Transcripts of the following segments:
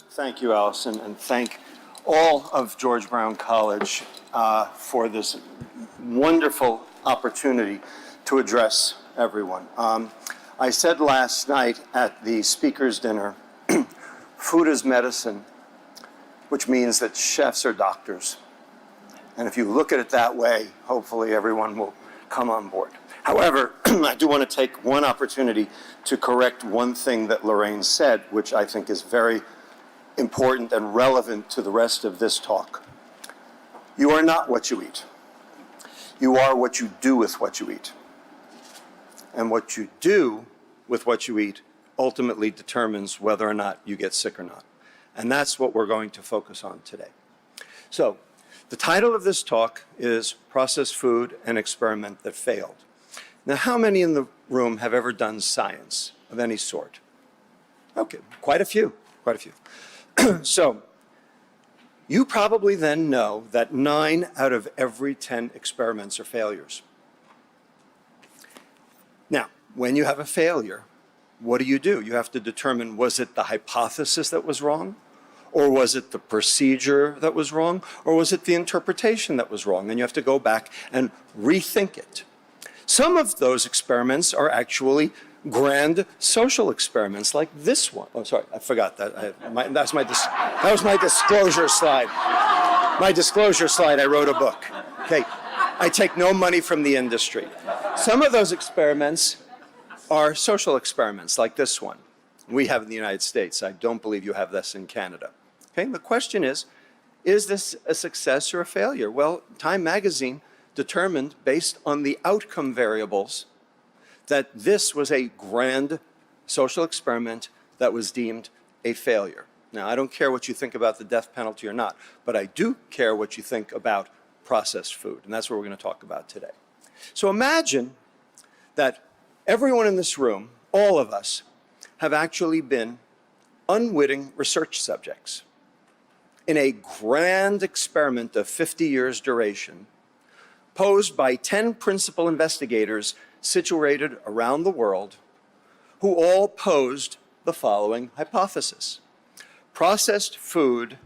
Thank you, Allison, and thank all of George Brown College for this wonderful opportunity to address everyone. I said last night at the speaker's dinner, food is medicine, which means that chefs are doctors. And if you look at it that way, hopefully everyone will come on board. However, I do want to take one opportunity to correct one thing that Lorraine said, which I think is very important and relevant to the rest of this talk. You are not what you eat. You are what you do with what you eat. And what you do with what you eat ultimately determines whether or not you get sick or not. And that's what we're going to focus on today. So, the title of this talk is Processed Food, an Experiment That Failed. Now, how many in the room have ever done science of any sort? Okay, quite a few, quite a few. So, you probably then know that 9 out of every 10 experiments are failures. Now, when you have a failure, what do? You have to determine, was it the hypothesis that was wrong? Or was it the procedure that was wrong? Or was it the interpretation that was wrong? And you have to go back and rethink it. Some of those experiments are actually grand social experiments like this one. Oh, sorry, I forgot that. That was my disclosure slide. My disclosure slide, I wrote a book. Okay, I take no money from the industry. Some of those experiments are social experiments like this one we have in the United States. I don't believe you have this in Canada. Okay, the question is this a success or a failure? Well, Time magazine determined, based on the outcome variables, that this was a grand social experiment that was deemed a failure. Now, I don't care what you think about the death penalty or not, but I do care what you think about processed food, and that's what we're going to talk about today. So imagine that everyone in this room, all of us, have actually been unwitting research subjects in a grand experiment of 50 years duration, posed by 10 principal investigators situated around the world, who all posed the following hypothesis. Processed food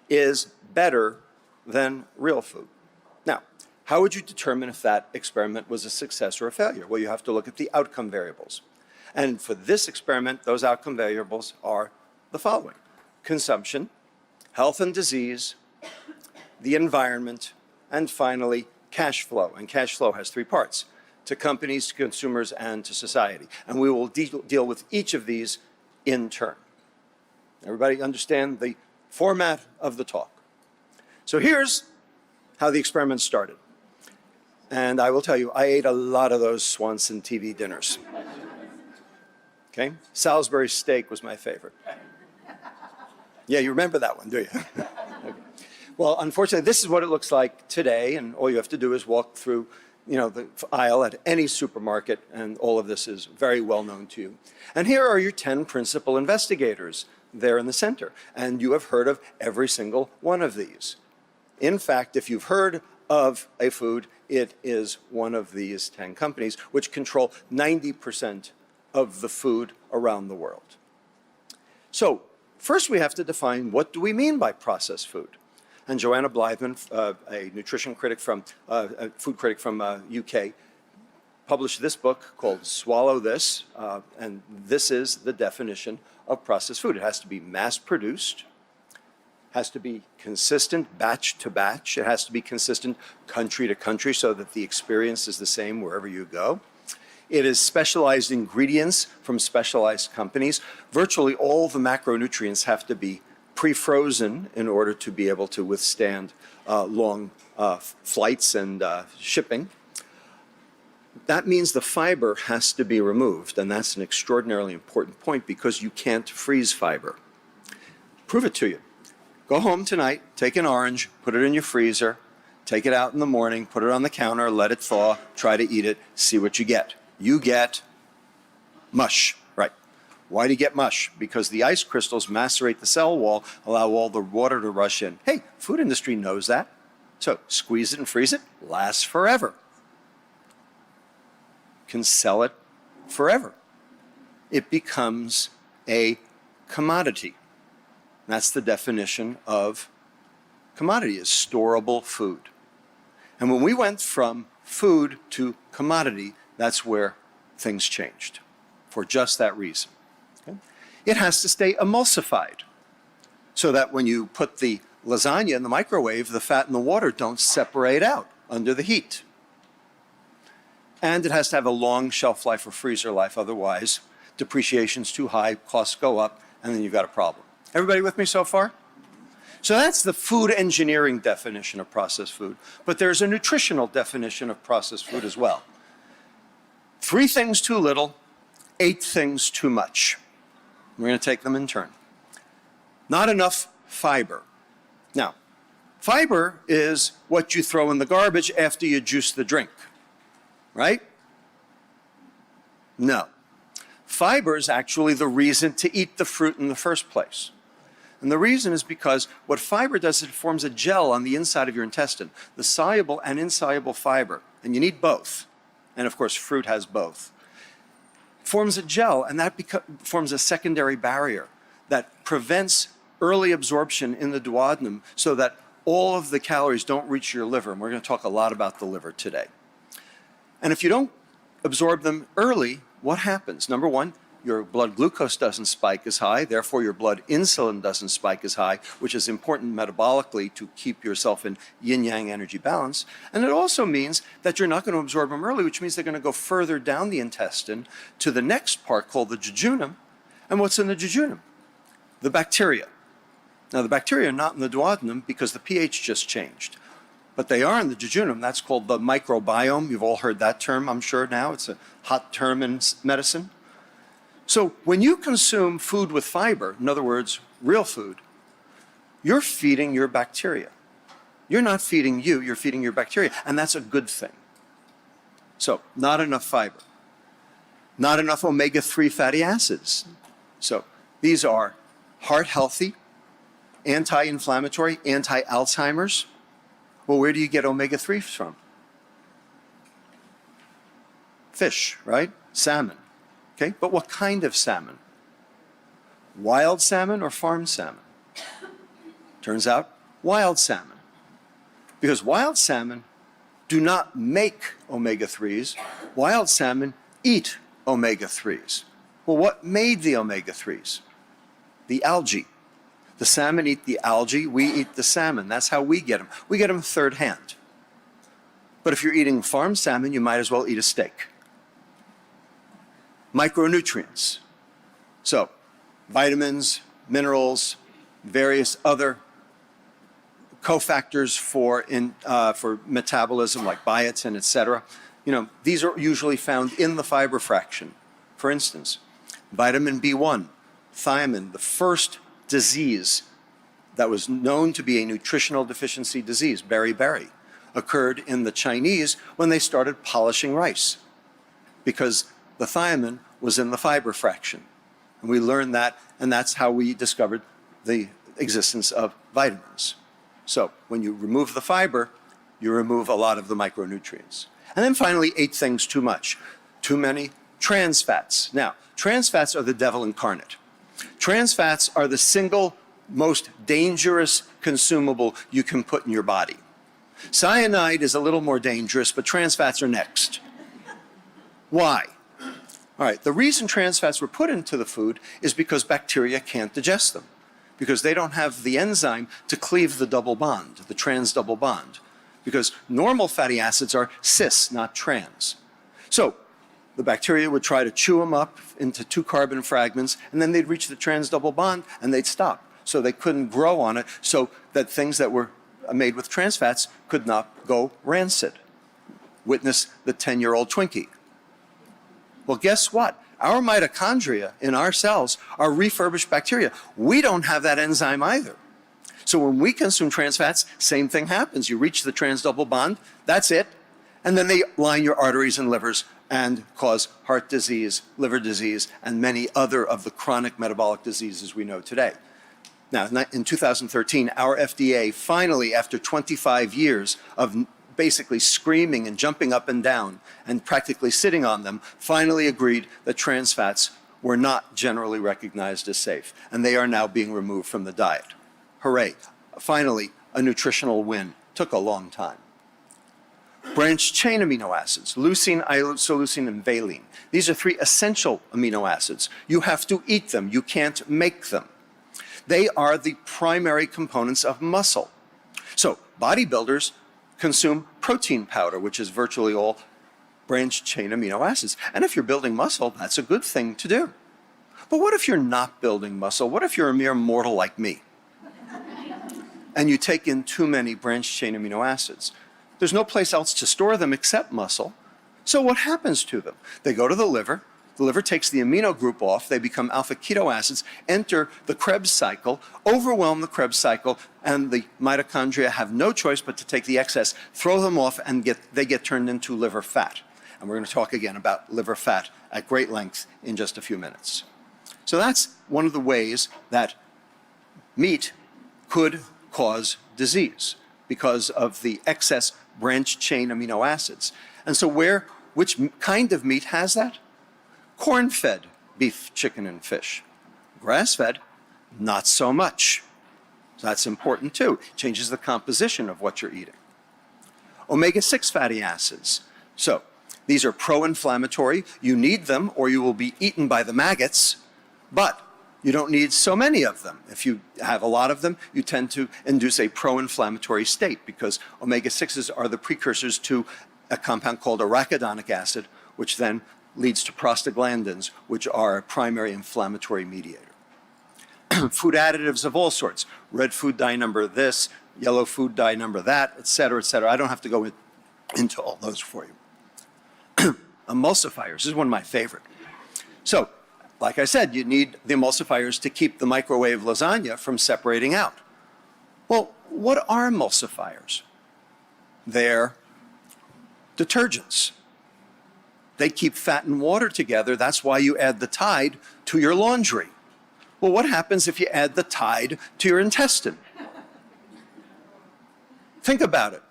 is better than real food. Now, how would you determine if that experiment was a success or a failure? Well, you have to look at the outcome variables. And for this experiment, those outcome variables are the following: consumption, health and disease, the environment, and finally, cash flow. And cash flow has 3 parts: to companies, to consumers, and to society. And we will deal with each of these in turn. Everybody understand the format of the talk? So here's how the experiment started. And I will tell you, I ate a lot of those Swanson TV dinners. Okay? Salisbury steak was my favorite. Yeah, you remember that one, do you? Okay. Well, unfortunately, this is what it looks like today, and all you have to do is walk through, the aisle at any supermarket, and all of this is very well known to you. And here are your 10 principal investigators there in the center, and you have heard of every single one of these. In fact, if you've heard of a food, it is one of these 10 companies, which control 90% of the food around the world. So, first we have to define, what do we mean by processed food? And Joanna Blythman, a nutrition critic a food critic from UK, published this book called Swallow This, and this is the definition of processed food. It has to be mass-produced, has to be consistent batch to batch, it has to be consistent country to country so that the experience is the same wherever you go. It is specialized ingredients from specialized companies. Virtually all the macronutrients have to be pre-frozen in order to be able to withstand long flights and shipping. That means the fiber has to be removed, and that's an extraordinarily important point because you can't freeze fiber. Prove it to you. Go home tonight, take an orange, put it in your freezer, take it out in the morning, put it on the counter, let it thaw, try to eat it, see what you get. You get mush, right? Why do you get mush? Because the ice crystals macerate the cell wall, allow all the water to rush in. Hey, food industry knows that. So squeeze it and freeze it, lasts forever. Can sell it forever. it becomes a commodity. That's the definition of commodity, is storable food. And when we went from food to commodity, that's where things changed, for just that reason. Okay? It has to stay emulsified, so that when you put the lasagna in the microwave, the fat and the water don't separate out under the heat. And it has to have a long shelf life or freezer life, otherwise depreciation's too high, costs go up, and then you've got a problem. Everybody with me so far? So that's the food engineering definition of processed food, but there's a nutritional definition of processed food as well. 3 things too little, 8 things too much. We're going to take them in turn. Not enough fiber. Now, fiber is what you throw in the garbage after you juice the drink, right? No. Fiber is actually the reason to eat the fruit in the first place. And the reason is because what fiber does is it forms a gel on the inside of your intestine, the soluble and insoluble fiber, and you need both. And of course, fruit has both. Forms a gel, and that forms a secondary barrier that prevents early absorption in the duodenum so that all of the calories don't reach your liver. And we're going to talk a lot about the liver today. And if you don't absorb them early, what happens? Number one, your blood glucose doesn't spike as high, therefore your blood insulin doesn't spike as high, which is important metabolically to keep yourself in yin-yang energy balance. And it also means that you're not going to absorb them early, which means they're going to go further down the intestine to the next part called the jejunum. And what's in the jejunum? The bacteria. Now the bacteria are not in the duodenum because the pH just changed. But they are in the jejunum. That's called the microbiome. You've all heard that term, I'm sure now. It's a hot term in medicine. So when you consume food with fiber, in other words, real food, you're feeding your bacteria. You're not feeding you, you're feeding your bacteria, and that's a good thing. So not enough fiber. Not enough omega-3 fatty acids. So these are heart-healthy, anti-inflammatory, anti-Alzheimer's. Well, where do you get omega-3s from? Fish, right? Salmon. Okay, but what kind of salmon? Wild salmon or farm salmon? Turns out, wild salmon. Because wild salmon do not make omega-3s. Wild salmon eat omega-3s. Well, what made the omega-3s? The algae. The salmon eat the algae, we eat the salmon. That's how we get them. We get them third hand. But if you're eating farm salmon, you might as well eat a steak. Micronutrients. So, vitamins, minerals, various other cofactors for metabolism like biotin, etc. You know, these are usually found in the fiber fraction. For instance, vitamin B1, thiamine, the first disease that was known to be a nutritional deficiency disease, beriberi, occurred in the Chinese when they started polishing rice because the thiamine was in the fiber fraction. And we learned that, and that's how we discovered the existence of vitamins. So when you remove the fiber, you remove a lot of the micronutrients. And then finally, 8 things too much. Too many trans fats. Now, trans fats are the devil incarnate. Trans fats are the single most dangerous consumable you can put in your body. Cyanide is a little more dangerous, but trans fats are next. Why? All right, the reason trans fats were put into the food is because bacteria can't digest them, because they don't have the enzyme to cleave the double bond, the trans double bond, because normal fatty acids are cis, not trans. So the bacteria would try to chew them up into 2 carbon fragments, and then they'd reach the trans double bond and they'd stop. So they couldn't grow on it, so that things that were made with trans fats could not go rancid. Witness the 10-year-old Twinkie. Well, guess what? Our mitochondria in our cells are refurbished bacteria. We don't have that enzyme either. So when we consume trans fats, same thing happens. You reach the trans double bond, that's it, and then they line your arteries and livers and cause heart disease, liver disease, and many other of the chronic metabolic diseases we know today. Now, in 2013, our FDA finally, after 25 years of basically screaming and jumping up and down and practically sitting on them, finally agreed that trans fats were not generally recognized as safe, and they are now being removed from the diet. Hooray. Finally, a nutritional win. Took a long time. Branched chain amino acids, leucine, isoleucine, and valine. These are 3 essential amino acids. You have to eat them. You can't make them. They are the primary components of muscle. So bodybuilders consume protein powder, which is virtually all branched chain amino acids. And if you're building muscle, that's a good thing to do. But what if you're not building muscle? What if you're a mere mortal like me? And you take in too many branched chain amino acids? There's no place else to store them except muscle. So what happens to them? They go to the liver. The liver takes the amino group off. They become alpha keto acids, enter the Krebs cycle, overwhelm the Krebs cycle, and the mitochondria have no choice but to take the excess, throw them off, and they get turned into liver fat. And we're going to talk again about liver fat at great length in just a few minutes. So that's one of the ways that meat could cause disease because of the excess branched chain amino acids. And so which kind of meat has that? Corn-fed beef, chicken, and fish. Grass-fed, not so much. So that's important too. Changes the composition of what you're eating. Omega-6 fatty acids. So these are pro-inflammatory. You need them or you will be eaten by the maggots, but you don't need so many of them. If you have a lot of them, you tend to induce a pro-inflammatory state because omega-6s are the precursors to a compound called arachidonic acid, which then leads to prostaglandins, which are a primary inflammatory mediator. Food additives of all sorts, red food dye number this, yellow food dye number that, et cetera, et cetera. I don't have to go into all those for you. Emulsifiers, this is one of my favorite. So, like I said, you need the emulsifiers to keep the microwave lasagna from separating out. Well, what are emulsifiers? They're detergents. They keep fat and water together. That's why you add the Tide to your laundry. Well, what happens if you add the Tide to your intestine? Think about it.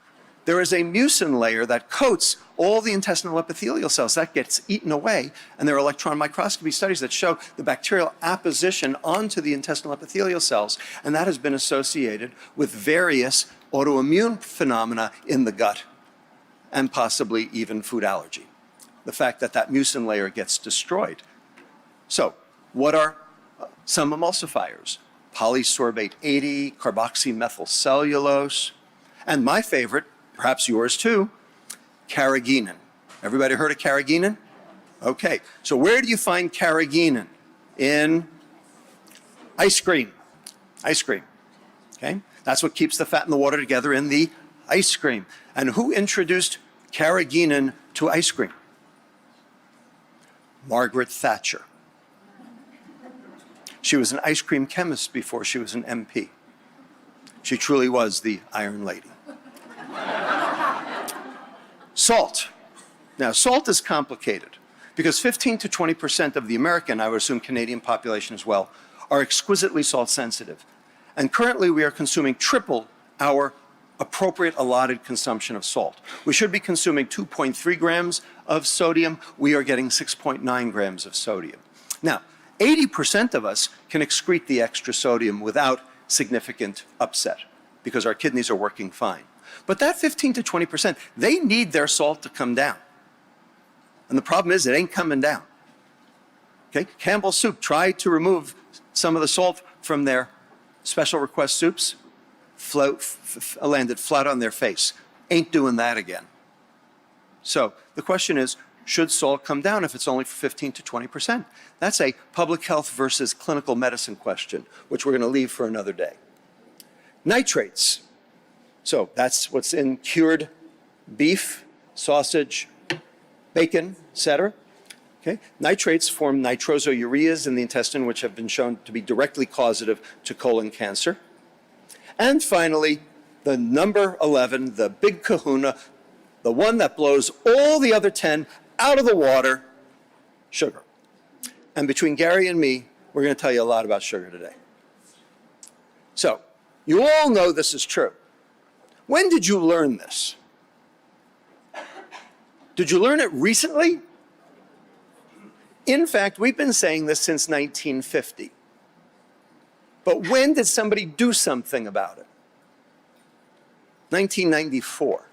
There is a mucin layer that coats all the intestinal epithelial cells. That gets eaten away, and there are electron microscopy studies that show the bacterial apposition onto the intestinal epithelial cells, and that has been associated with various autoimmune phenomena in the gut, and possibly even food allergy. The fact that that mucin layer gets destroyed. So, what are some emulsifiers? Polysorbate 80, carboxymethylcellulose, and my favorite, perhaps yours too, carrageenan. Everybody heard of carrageenan? Okay, so where do you find carrageenan? In ice cream. Ice cream, okay? That's what keeps the fat and the water together in the ice cream. And who introduced carrageenan to ice cream? Margaret Thatcher. She was an ice cream chemist before she was an MP. She truly was the Iron Lady. Salt. Now, salt is complicated because 15 to 20% of the American, I would assume Canadian population as well, are exquisitely salt sensitive. And currently we are consuming triple our appropriate allotted consumption of salt. We should be consuming 2.3 grams of sodium. We are getting 6.9 grams of sodium. Now, 80% of us can excrete the extra sodium without significant upset because our kidneys are working fine. But that 15 to 20%, they need their salt to come down. And the problem is it ain't coming down. Okay, Campbell's Soup tried to remove some of the salt from their special request soups, landed flat on their face. Ain't doing that again. So the question is, should salt come down if it's only for 15 to 20%? That's a public health versus clinical medicine question, which we're going to leave for another day. Nitrates. So that's what's in cured beef, sausage, bacon, etc. Okay? Nitrates form nitrosoureas in the intestine, which have been shown to be directly causative to colon cancer. And finally, the number 11, the big kahuna, the one that blows all the other 10 out of the water, sugar. And between Gary and me, we're going to tell you a lot about sugar today. So, you all know this is true. When did you learn this? Did you learn it recently? In fact, we've been saying this since 1950. But when did somebody do something about it? 1994.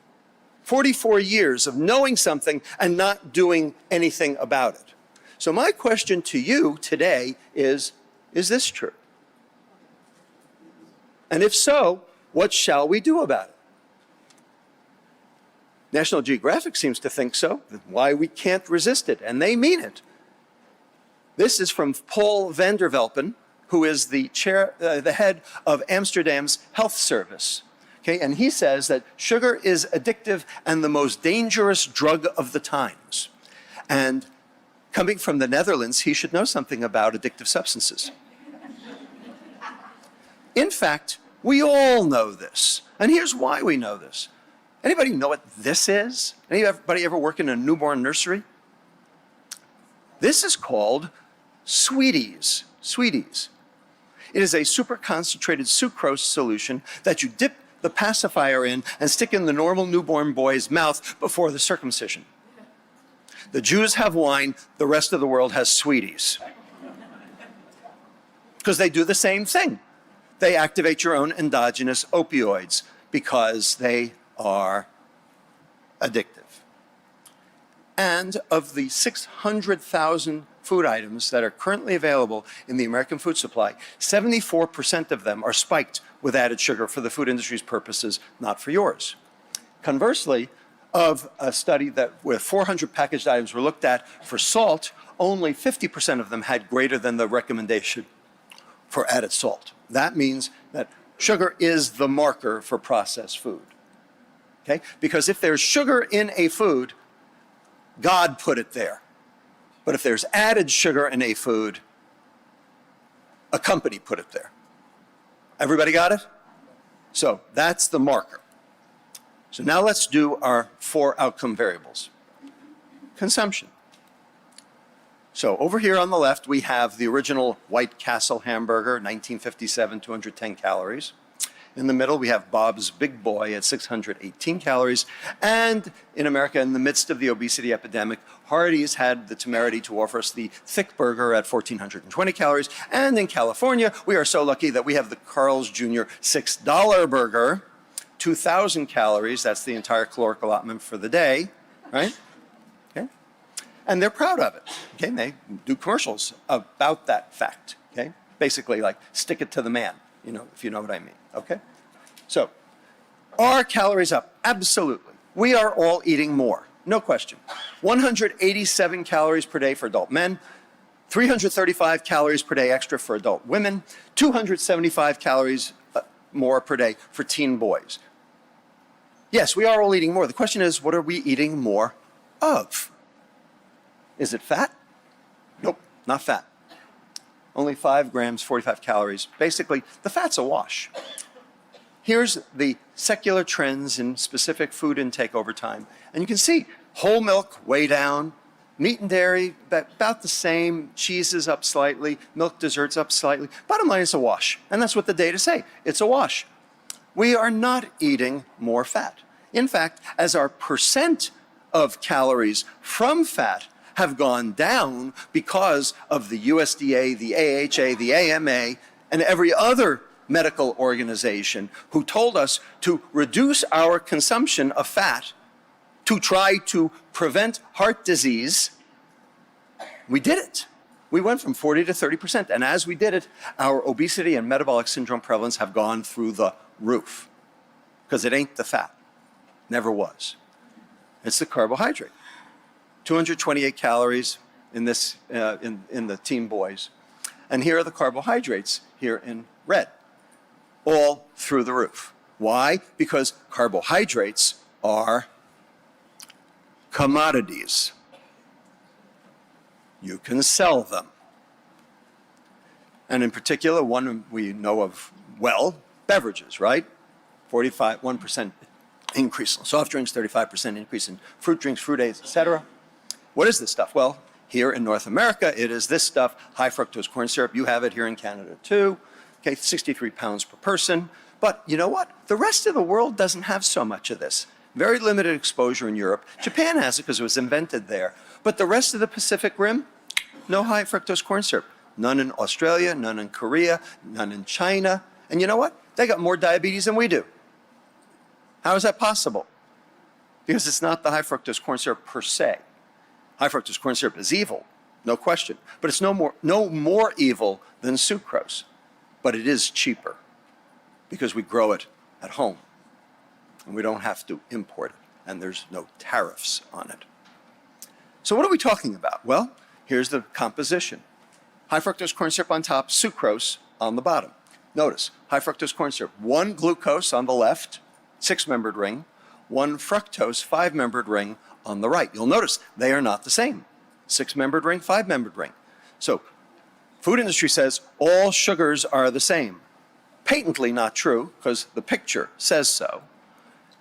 44 years of knowing something and not doing anything about it. So my question to you today is this true? And if so, what shall we do about it? National Geographic seems to think so, why we can't resist it, and they mean it. This is from Paul van der Velpen, who is the head of Amsterdam's health service. Okay, and he says that sugar is addictive and the most dangerous drug of the times. And coming from the Netherlands, he should know something about addictive substances. In fact, we all know this. And here's why we know this. Anybody know what this is? Anybody ever work in a newborn nursery? This is called Sweeties. Sweeties. It is a super concentrated sucrose solution that you dip the pacifier in and stick in the normal newborn boy's mouth before the circumcision. The Jews have wine, the rest of the world has Sweeties. Because they do the same thing. They activate your own endogenous opioids because they are addictive. And of the 600,000 food items that are currently available in the American food supply, 74% of them are spiked with added sugar for the food industry's purposes, not for yours. Conversely, of a study that where 400 packaged items were looked at for salt, only 50% of them had greater than the recommendation for added salt. That means that sugar is the marker for processed food. Okay? Because if there's sugar in a food, God put it there. But if there's added sugar in a food, a company put it there. Everybody got it? So that's the marker. So now let's do our 4 outcome variables. Consumption. So over here on the left, we have the original White Castle hamburger, 1957, 210 calories. In the middle, we have Bob's Big Boy at 618 calories. And in America, in the midst of the obesity epidemic, Hardee's had the temerity to offer us the Thick Burger at 1,420 calories. And in California, we are so lucky that we have the Carl's Jr. $6 burger, 2,000 calories. That's the entire caloric allotment for the day, right? Okay. And they're proud of it. Okay. And they do commercials about that fact. Okay. Basically, like, stick it to the man, you know, if you know what I mean. Okay? So, are calories up? Absolutely. We are all eating more, no question. 187 calories per day for adult men, 335 calories per day extra for adult women, 275 calories more per day for teen boys. Yes, we are all eating more. The question is, what are we eating more of? Is it fat? Nope, not fat. Only 5 grams, 45 calories. Basically, the fat's a wash. Here's the secular trends in specific food intake over time. And you can see whole milk way down, meat and dairy about the same, cheeses up slightly, milk desserts up slightly. Bottom line, it's a wash. And that's what the data say. It's a wash. We are not eating more fat. In fact, as our percent of calories from fat have gone down because of the USDA, the AHA, the AMA, and every other medical organization who told us to reduce our consumption of fat to try to prevent heart disease. We did it. We went from 40 to 30%. And as we did it, our obesity and metabolic syndrome prevalence have gone through the roof. Because it ain't the fat. Never was. It's the carbohydrate. 228 calories in this in the teen boys. And here are the carbohydrates here in red. All through the roof. Why? Because carbohydrates are commodities. You can sell them. And in particular, one we know of well, beverages, right? 1% increase in soft drinks, 35% increase in fruit drinks, fruit aids, etc. What is this stuff? Well, here in North America, it is this stuff, high fructose corn syrup. You have it here in Canada too. Okay, 63 pounds per person. But you know what? The rest of the world doesn't have so much of this. Very limited exposure in Europe. Japan has it because it was invented there. But the rest of the Pacific Rim, no high fructose corn syrup. None in Australia, none in Korea, none in China. And you know what? They got more diabetes than we do. How is that possible? Because it's not the high fructose corn syrup per se. High fructose corn syrup is evil, no question. But it's no more evil than sucrose. But it is cheaper because we grow it at home. And we don't have to import it. And there's no tariffs on it. So what are we talking about? Well, here's the composition. High fructose corn syrup on top, sucrose on the bottom. Notice, high fructose corn syrup, 1 glucose on the left, 6-membered ring, 1 fructose, 5-membered ring on the right. You'll notice they are not the same. 6-membered ring, 5-membered ring. So, food industry says all sugars are the same. Patently not true, because the picture says so.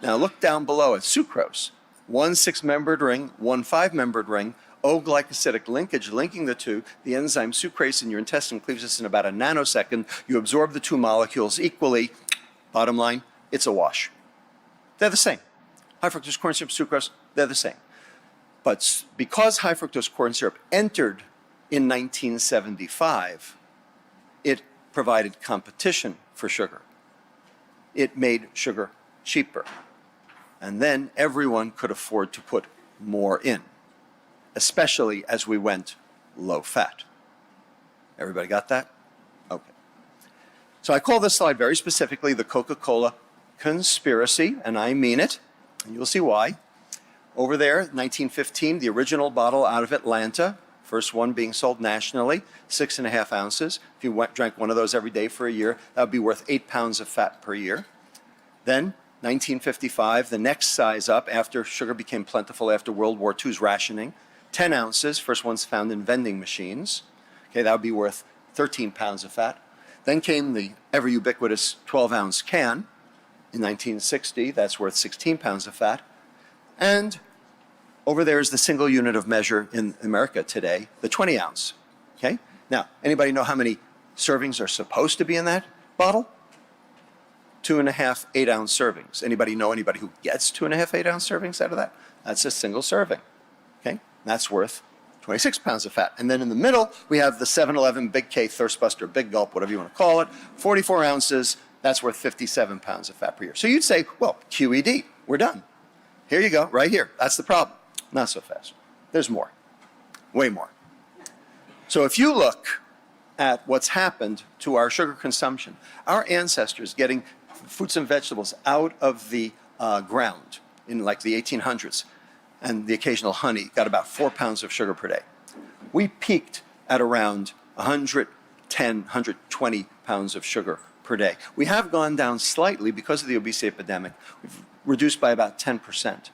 Now look down below at sucrose. 1 6-membered ring, 1 5-membered ring, O-glycosidic linkage linking the two. The enzyme sucrase in your intestine cleaves this in about a nanosecond. You absorb the 2 molecules equally. Bottom line, it's a wash. They're the same. High fructose corn syrup, sucrose, they're the same. But because high fructose corn syrup entered in 1975, it provided competition for sugar. It made sugar cheaper. And then everyone could afford to put more in, especially as we went low fat. Everybody got that? Okay. So I call this slide very specifically the Coca-Cola conspiracy, and I mean it, and you'll see why. Over there, 1915, the original bottle out of Atlanta, first one being sold nationally, 6.5 ounces. If you drank one of those every day for a year, that would be worth 8 pounds of fat per year. Then, 1955, the next size up after sugar became plentiful after World War II's rationing, 10 ounces, first ones found in vending machines. Okay, that would be worth 13 pounds of fat. Then came the ever ubiquitous 12-ounce can in 1960, that's worth 16 pounds of fat. And over there is the single unit of measure in America today, the 20-ounce. Okay? Now, anybody know how many servings are supposed to be in that bottle? 2.5 8-ounce servings. Anybody know anybody who gets 2.5 8-ounce servings out of that? That's a single serving. Okay? That's worth 26 pounds of fat. And then in the middle, we have the 7-Eleven Big K Thirst Buster Big Gulp, whatever you want to call it, 44 ounces. That's worth 57 pounds of fat per year. So you'd say, well, QED, we're done. Here you go, right here. That's the problem. Not so fast. There's more. Way more. So if you look at what's happened to our sugar consumption, our ancestors getting fruits and vegetables out of the ground in like the 1800s, and the occasional honey, got about 4 pounds of sugar per day. We peaked at around 110, 120 pounds of sugar per day. We have gone down slightly because of the obesity epidemic. We've reduced by about 10%.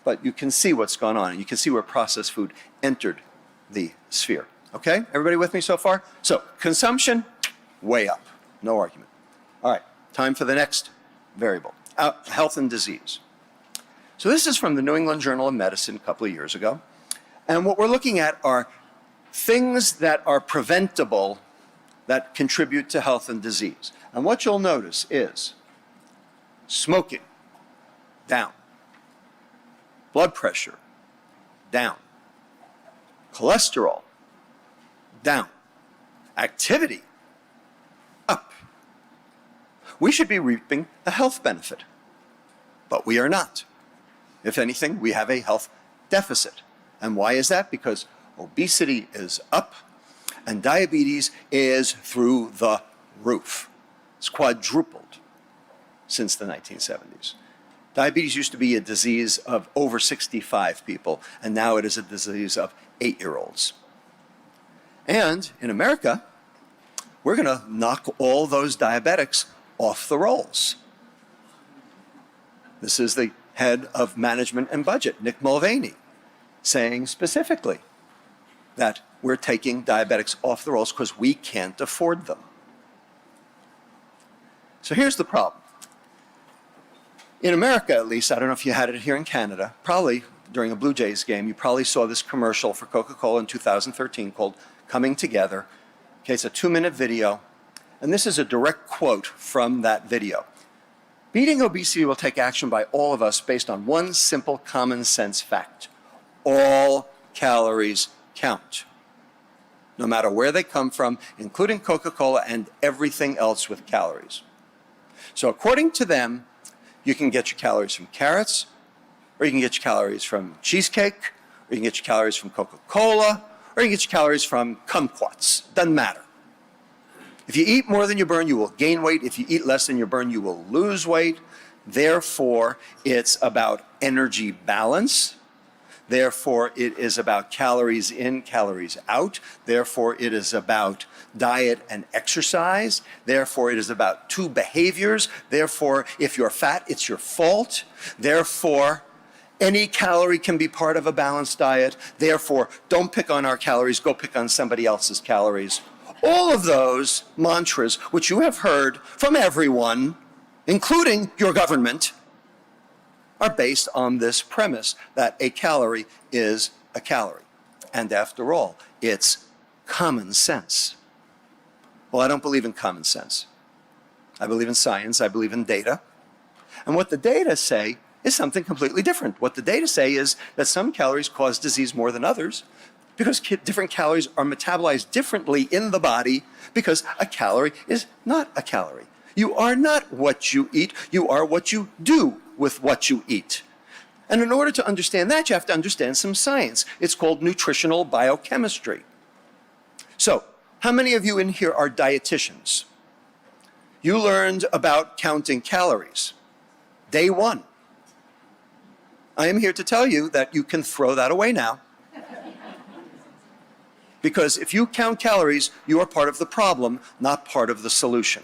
But you can see what's gone on, and you can see where processed food entered the sphere. Okay? Everybody with me so far? So, consumption, way up. No argument. All right, time for the next variable, health and disease. So this is from the New England Journal of Medicine a couple of years ago. And what we're looking at are things that are preventable that contribute to health and disease. And what you'll notice is smoking, down. Blood pressure, down. Cholesterol, down. Activity, up. We should be reaping a health benefit, but we are not. If anything, we have a health deficit. And why is that? Because obesity is up and diabetes is through the roof. It's quadrupled since the 1970s. Diabetes used to be a disease of over 65 people, and now it is a disease of 8-year-olds. And in America, we're going to knock all those diabetics off the rolls. This is the head of management and budget, Nick Mulvaney, saying specifically that we're taking diabetics off the rolls because we can't afford them. So here's the problem. In America, at least, I don't know if you had it here in Canada, probably during a Blue Jays game, you probably saw this commercial for Coca-Cola in 2013 called Coming Together. Okay, it's a 2-minute video, and this is a direct quote from that video. Beating obesity will take action by all of us based on one simple common sense fact. All calories count. no matter where they come from, including Coca-Cola and everything else with calories. So according to them, you can get your calories from carrots, or you can get your calories from cheesecake, or you can get your calories from Coca-Cola, or you can get your calories from kumquats. Doesn't matter. If you eat more than you burn, you will gain weight. If you eat less than you burn, you will lose weight. Therefore, it's about energy balance. Therefore, it is about calories in, calories out. Therefore, it is about diet and exercise. Therefore, it is about two behaviors. Therefore, if you're fat, it's your fault. Therefore, any calorie can be part of a balanced diet. Therefore, don't pick on our calories, go pick on somebody else's calories. All of those mantras, which you have heard from everyone, including your government, are based on this premise that a calorie is a calorie. And after all, it's common sense. Well, I don't believe in common sense. I believe in science, I believe in data. And what the data say is something completely different. What the data say is that some calories cause disease more than others because different calories are metabolized differently in the body because a calorie is not a calorie. You are not what you eat, you are what you do with what you eat. And in order to understand that, you have to understand some science. It's called nutritional biochemistry. So, how many of you in here are dietitians? You learned about counting calories. Day one. I am here to tell you that you can throw that away now. Because if you count calories, you are part of the problem, not part of the solution.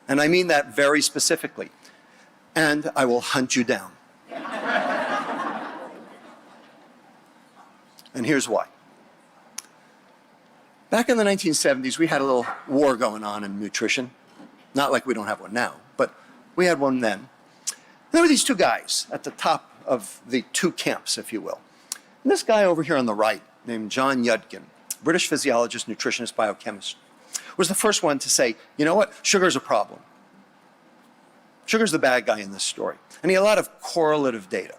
And I mean that very specifically. And I will hunt you down. And here's why. Back in the 1970s, we had a little war going on in nutrition. Not like we don't have one now, but we had one then. And there were these two guys at the top of the two camps, if you will. And this guy over here on the right, named John Yudkin, British physiologist, nutritionist, biochemist, was the first one to say, you know what, sugar's a problem. Sugar's the bad guy in this story. And he had a lot of correlative data.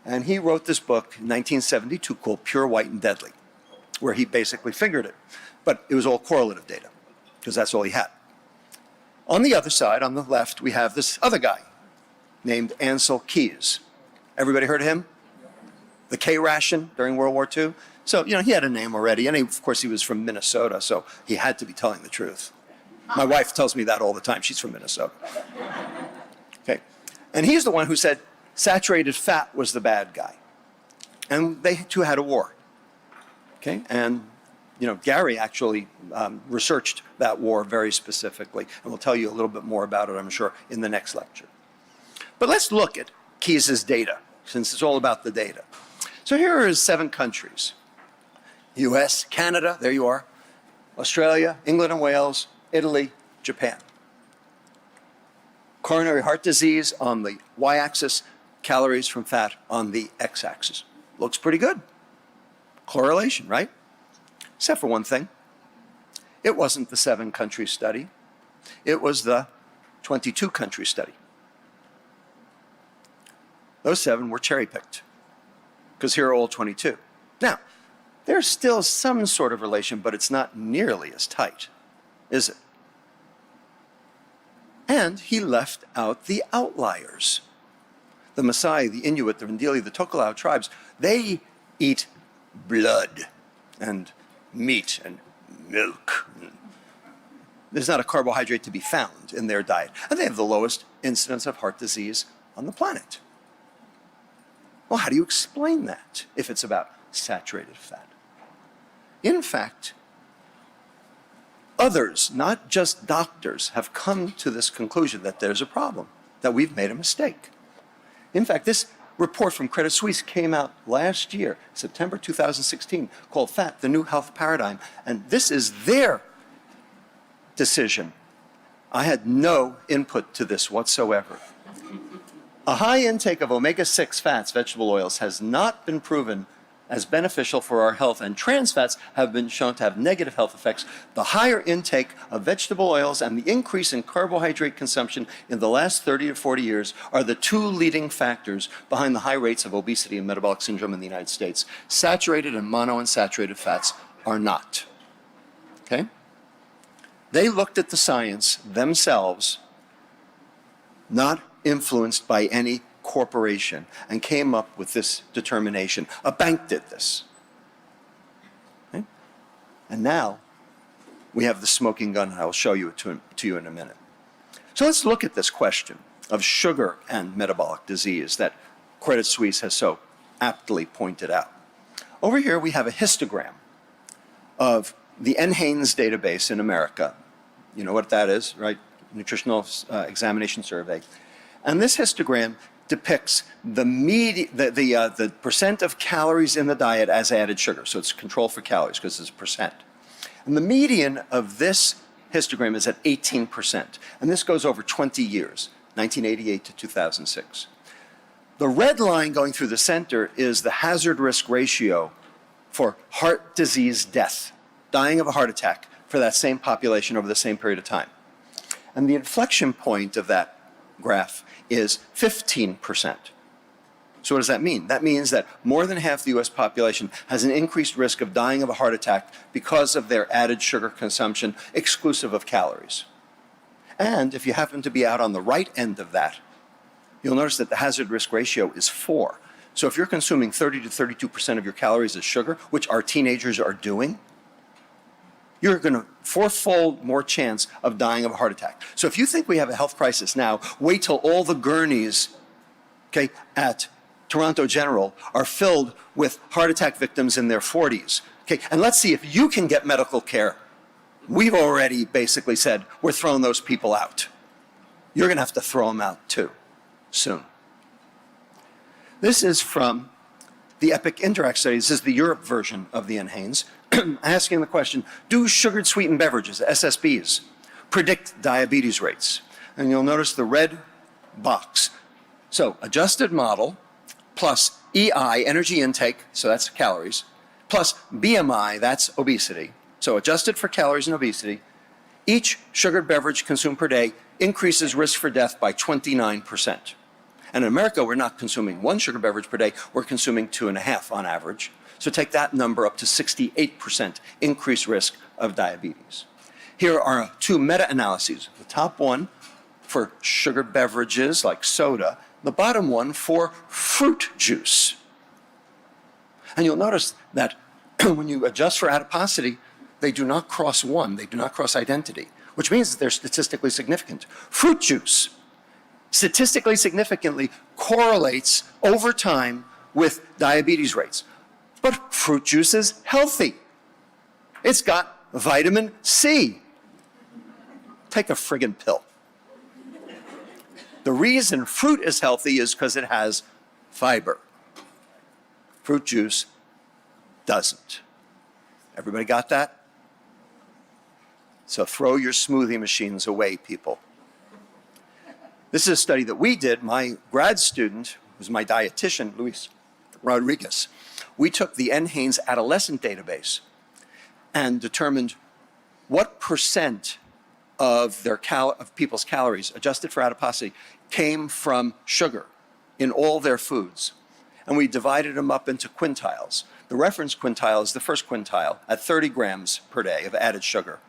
And he wrote this book in 1972 called Pure, White, and Deadly, where he basically figured it. But it was all correlative data, because that's all he had. On the other side, on the left, we have this other guy named Ancel Keys. Everybody heard of him? The K ration during World War II. So, you know, he had a name already. And of course, he was from Minnesota, so he had to be telling the truth. My wife tells me that all the time. She's from Minnesota. Okay. And he's the one who said saturated fat was the bad guy. And they two had a war. Okay. And, you know, Gary actually researched that war very specifically. And we'll tell you a little bit more about it, I'm sure, in the next lecture. But let's look at Keyes' data, since it's all about the data. So here are his 7 countries. US, Canada, there you are, Australia, England and Wales, Italy, Japan. Coronary heart disease on the y-axis, calories from fat on the x-axis. Looks pretty good. Correlation, right? Except for one thing. It wasn't the 7-country study. It was the 22-country study. Those 7 were cherry-picked, because here are all 22. Now, there's still some sort of relation, but it's not nearly as tight, is it? And he left out the outliers. The Maasai, the Inuit, the Rendili, the Tokelau tribes, they eat blood and meat and milk. There's not a carbohydrate to be found in their diet. And they have the lowest incidence of heart disease on the planet. Well, how do you explain that if it's about saturated fat? In fact, others, not just doctors, have come to this conclusion that there's a problem, that we've made a mistake. In fact, this report from Credit Suisse came out last year, September 2016, called Fat, the New Health Paradigm. And this is their decision. I had no input to this whatsoever. A high intake of omega-6 fats, vegetable oils, has not been proven as beneficial for our health, and trans fats have been shown to have negative health effects. The higher intake of vegetable oils and the increase in carbohydrate consumption in the last 30 to 40 years are the two leading factors behind the high rates of obesity and metabolic syndrome in the United States. Saturated and monounsaturated fats are not. Okay? They looked at the science themselves, not influenced by any corporation, and came up with this determination. A bank did this. Okay? And now we have the smoking gun, and I'll show you it to you in a minute. So let's look at this question of sugar and metabolic disease that Credit Suisse has so aptly pointed out. Over here we have a histogram of the NHANES database in America. You know what that is, right? Nutritional Examination Survey. And this histogram depicts the percent of calories in the diet as added sugar. So it's control for calories because it's a percent. And the median of this histogram is at 18%. And this goes over 20 years, 1988 to 2006. The red line going through the center is the hazard risk ratio for heart disease death, dying of a heart attack for that same population over the same period of time. And the inflection point of that graph is 15%. So what does that mean? That means that more than half the US population has an increased risk of dying of a heart attack because of their added sugar consumption, exclusive of calories. And if you happen to be out on the right end of that, you'll notice that the hazard risk ratio is 4. So if you're consuming 30 to 32% of your calories as sugar, which our teenagers are doing, you're going to fourfold more chance of dying of a heart attack. So if you think we have a health crisis now, wait till all the gurneys, okay, at Toronto General are filled with heart attack victims in their 40s. Okay, and let's see if you can get medical care. We've already basically said we're throwing those people out. You're going to have to throw them out too, soon. This is from the EPIC Interact studies. This is the Europe version of the NHANES, asking the question, do sugared sweetened beverages, SSBs, predict diabetes rates? And you'll notice the red box. So adjusted model plus EI, energy intake, so that's calories, plus BMI, that's obesity. So adjusted for calories and obesity, each sugared beverage consumed per day increases risk for death by 29%. And in America, we're not consuming 1 sugar beverage per day, we're consuming 2.5 on average. So take that number up to 68% increased risk of diabetes. Here are 2 meta-analyses. The top one for sugared beverages like soda, the bottom one for fruit juice. And you'll notice that when you adjust for adiposity, they do not cross 1, they do not cross identity, which means that they're statistically significant. Fruit juice statistically significantly correlates over time with diabetes rates. But fruit juice is healthy. It's got vitamin C. Take a friggin' pill. The reason fruit is healthy is because it has fiber. Fruit juice doesn't. Everybody got that? So throw your smoothie machines away, people. This is a study that we did. My grad student, who was my dietitian, Luis Rodriguez, we took the NHANES adolescent database and determined what percent of their people's calories, adjusted for adiposity, came from sugar in all their foods. And we divided them up into quintiles. The reference quintile is the first quintile at 30 grams per day of added sugar.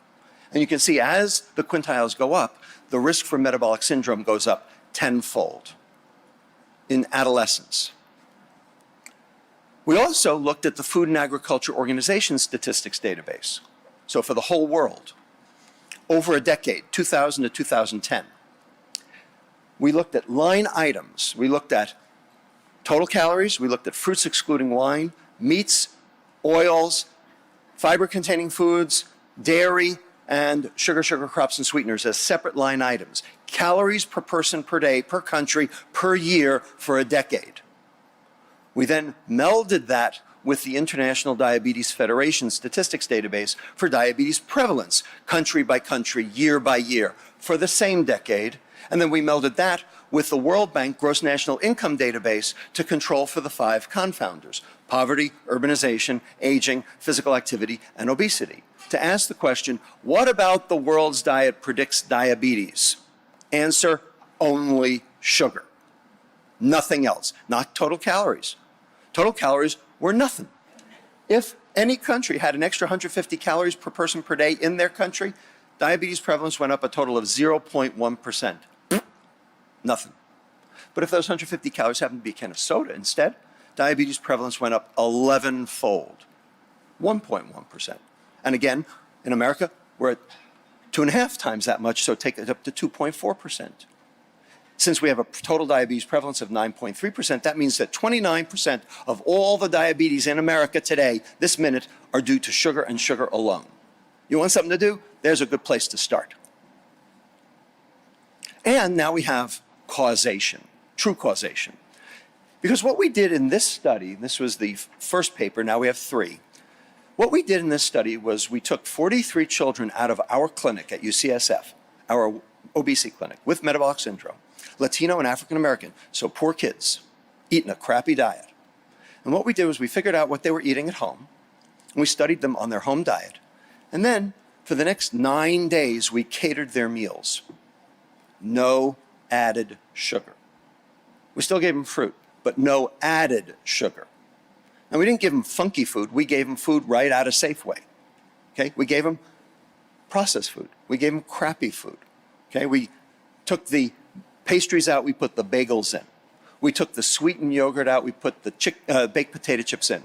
And you can see as the quintiles go up, the risk for metabolic syndrome goes up tenfold in adolescence. We also looked at the Food and Agriculture Organization statistics database. So for the whole world, over a decade, 2000 to 2010. We looked at line items. We looked at total calories. We looked at fruits excluding wine, meats, oils, fiber-containing foods, dairy, and sugar crops and sweeteners as separate line items. Calories per person per day, per country, per year for a decade. We then melded that with the International Diabetes Federation statistics database for diabetes prevalence, country by country, year by year, for the same decade. And then we melded that with the World Bank Gross National Income Database to control for the 5 confounders: poverty, urbanization, aging, physical activity, and obesity, to ask the question, what about the world's diet predicts diabetes? Answer, only sugar. Nothing else, not total calories. Total calories were nothing. If any country had an extra 150 calories per person per day in their country, diabetes prevalence went up a total of 0.1%. Nothing. But if those 150 calories happened to be a can of soda instead, diabetes prevalence went up 11-fold, 1.1%. And again, in America, we're at 2.5 times that much, so take it up to 2.4%. Since we have a total diabetes prevalence of 9.3%, that means that 29% of all the diabetes in America today, this minute, are due to sugar and sugar alone. You want something to do? There's a good place to start. And now we have causation, true causation. Because what we did in this study, this was the first paper, now we have 3. What we did in this study was we took 43 children out of our clinic at UCSF, our obesity clinic, with metabolic syndrome, Latino and African American, so poor kids, eating a crappy diet. And what we did was we figured out what they were eating at home, and we studied them on their home diet. And then, for the next 9 days, we catered their meals. No added sugar. We still gave them fruit, but no added sugar. And we didn't give them funky food, we gave them food right out of Safeway. Okay, we gave them processed food, we gave them crappy food. Okay, we took the pastries out, we put the bagels in. We took the sweetened yogurt out, we put the baked potato chips in.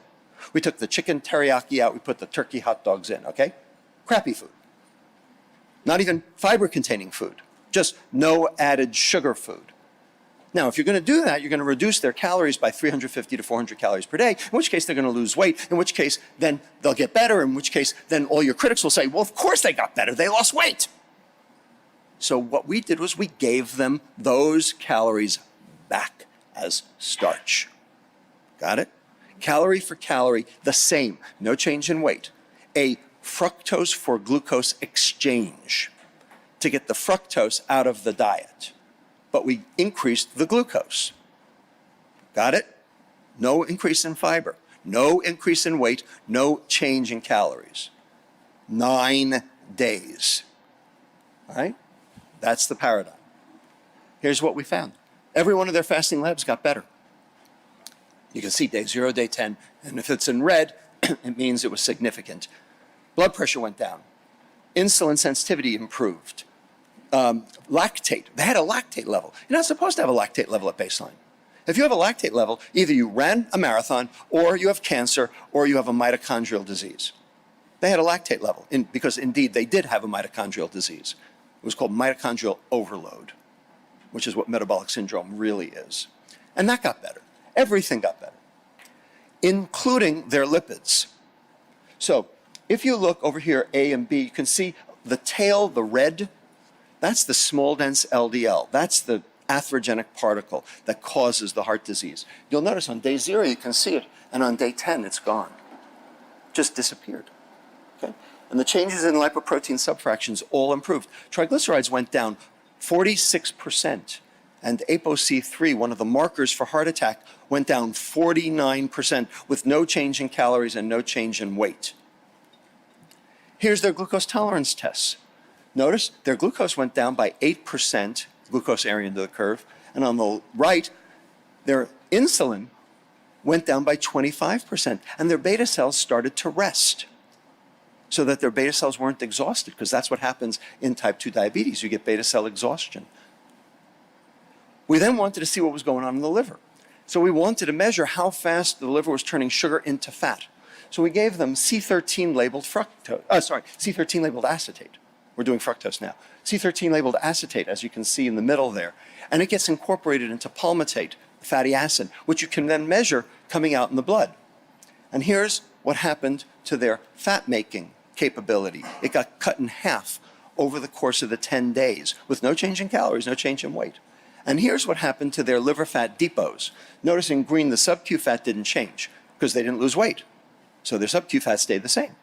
We took the chicken teriyaki out, we put the turkey hot dogs in, okay? Crappy food. Not even fiber-containing food, just no added sugar food. Now, if you're going to do that, you're going to reduce their calories by 350 to 400 calories per day, in which case they're going to lose weight, in which case then they'll get better, in which case then all your critics will say, well, of course they got better, they lost weight. So what we did was we gave them those calories back as starch. Got it? Calorie for calorie, the same, no change in weight. A fructose for glucose exchange to get the fructose out of the diet. But we increased the glucose. Got it? No increase in fiber, no increase in weight, no change in calories. 9 days. All right? That's the paradigm. Here's what we found. Every one of their fasting labs got better. You can see day 0, day 10, and if it's in red, it means it was significant. Blood pressure went down. Insulin sensitivity improved. Lactate, they had a lactate level. You're not supposed to have a lactate level at baseline. If you have a lactate level, either you ran a marathon, or you have cancer, or you have a mitochondrial disease. They had a lactate level, because indeed they did have a mitochondrial disease. It was called mitochondrial overload, which is what metabolic syndrome really is. And that got better. Everything got better, including their lipids. So if you look over here, A and B, you can see the tail, the red, that's the small dense LDL. That's the atherogenic particle that causes the heart disease. You'll notice on day 0 you can see it, and on day 10 it's gone. Just disappeared. Okay? And the changes in lipoprotein subfractions all improved. Triglycerides went down 46%, and ApoC3, one of the markers for heart attack, went down 49% with no change in calories and no change in weight. Here's their glucose tolerance tests. Notice their glucose went down by 8%, glucose area under the curve, and on the right, their insulin went down by 25%, and their beta cells started to rest so that their beta cells weren't exhausted, because that's what happens in type 2 diabetes. You get beta cell exhaustion. We then wanted to see what was going on in the liver. So we wanted to measure how fast the liver was turning sugar into fat. So we gave them C13 labeled C13 labeled acetate. We're doing fructose now. C13 labeled acetate, as you can see in the middle there. And it gets incorporated into palmitate, fatty acid, which you can then measure coming out in the blood. And here's what happened to their fat-making capability. It got cut in half over the course of the 10 days with no change in calories, no change in weight. And here's what happened to their liver fat depots. Notice in green, the sub-Q fat didn't change because they didn't lose weight. So their sub-Q fat stayed the same.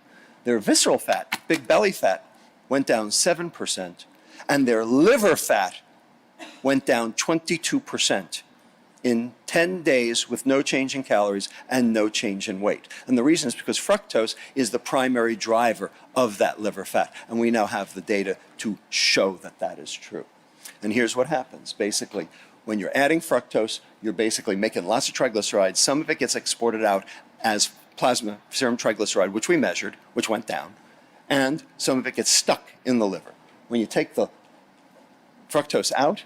Their visceral fat, big belly fat, went down 7%, and their liver fat went down 22% in 10 days with no change in calories and no change in weight. And the reason is because fructose is the primary driver of that liver fat. And we now have the data to show that that is true. And here's what happens. Basically, when you're adding fructose, you're basically making lots of triglycerides. Some of it gets exported out as plasma serum triglyceride, which we measured, which went down. And some of it gets stuck in the liver. When you take the fructose out,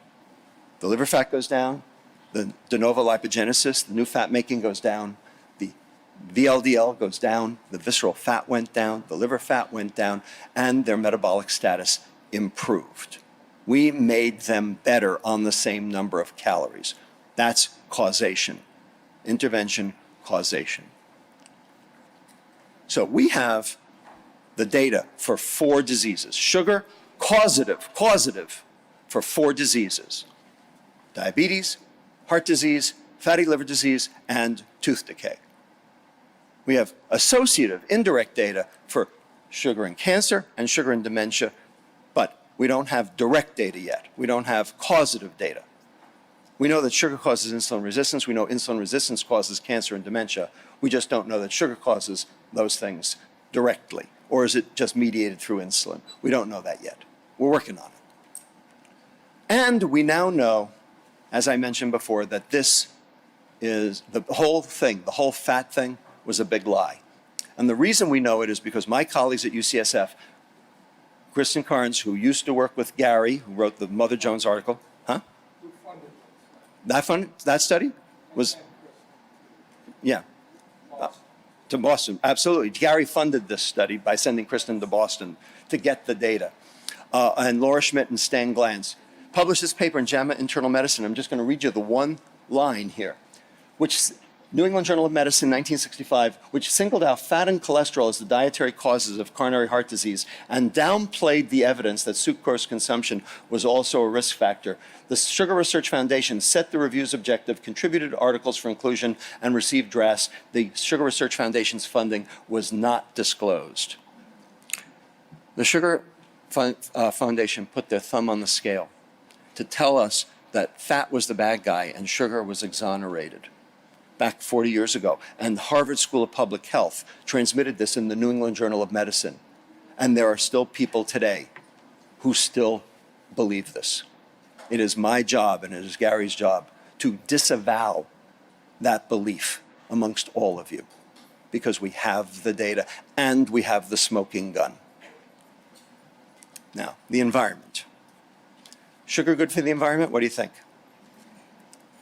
the liver fat goes down, the de novo lipogenesis, the new fat making goes down, the VLDL goes down, the visceral fat went down, the liver fat went down, and their metabolic status improved. We made them better on the same number of calories. That's causation. Intervention, causation. So we have the data for 4 diseases. Sugar, causative for 4 diseases. Diabetes, heart disease, fatty liver disease, and tooth decay. We have associative, indirect data for sugar and cancer and sugar and dementia, but we don't have direct data yet. We don't have causative data. We know that sugar causes insulin resistance. We know insulin resistance causes cancer and dementia. We just don't know that sugar causes those things directly. Or is it just mediated through insulin? We don't know that yet. We're working on it. And we now know, as I mentioned before, that this is the whole thing, the whole fat thing was a big lie. And the reason we know it is because my colleagues at UCSF, Kristen Carnes, who used to work with Gary, who wrote the Mother Jones article, that study was, yeah, to Boston, absolutely. Gary funded this study by sending Kristen to Boston to get the data. And Laura Schmidt and Stan Glantz published this paper in JAMA Internal Medicine. I'm just going to read you the one line here, which New England Journal of Medicine, 1965, which singled out fat and cholesterol as the dietary causes of coronary heart disease and downplayed the evidence that sucrose consumption was also a risk factor. The Sugar Research Foundation set the review's objective, contributed articles for inclusion, and received drafts. The Sugar Research Foundation's funding was not disclosed. The Sugar Foundation put their thumb on the scale to tell us that fat was the bad guy and sugar was exonerated back 40 years ago. And Harvard School of Public Health transmitted this in the New England Journal of Medicine. And there are still people today who still believe this. It is my job and it is Gary's job to disavow that belief amongst all of you, because we have the data and we have the smoking gun. Now, the environment. Sugar good for the environment? What do you think?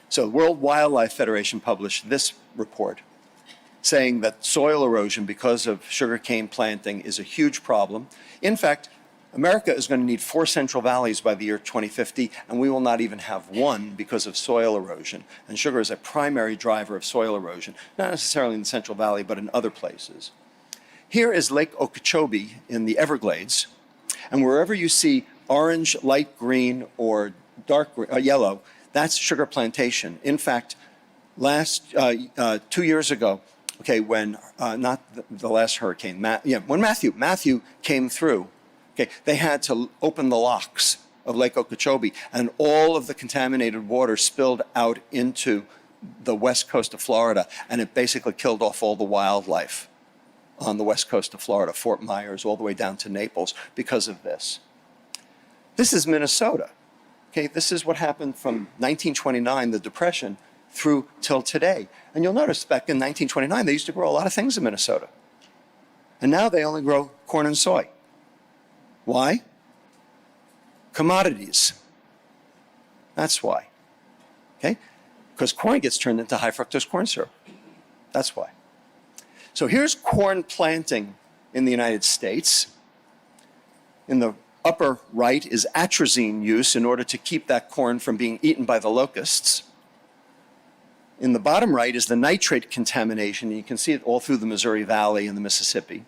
So the World Wildlife Federation published this report saying that soil erosion because of sugarcane planting is a huge problem. In fact, America is going to need 4 Central Valleys by the year 2050, and we will not even have 1 because of soil erosion. And sugar is a primary driver of soil erosion, not necessarily in the Central Valley, but in other places. Here is Lake Okeechobee in the Everglades, and wherever you see orange, light green, or dark yellow, that's sugar plantation. In fact, 2 years ago, okay, when, not the last hurricane, when Matthew came through, okay, they had to open the locks of Lake Okeechobee, and all of the contaminated water spilled out into the west coast of Florida, and it basically killed off all the wildlife on the west coast of Florida, Fort Myers, all the way down to Naples, because of this. This is Minnesota. Okay, this is what happened from 1929, the Depression, through till today. And you'll notice back in 1929, they used to grow a lot of things in Minnesota. And now they only grow corn and soy. Why? Commodities. That's why. Okay? Because corn gets turned into high fructose corn syrup. That's why. So here's corn planting in the United States. In the upper right is atrazine use in order to keep that corn from being eaten by the locusts. In the bottom right is the nitrate contamination. You can see it all through the Missouri Valley and the Mississippi.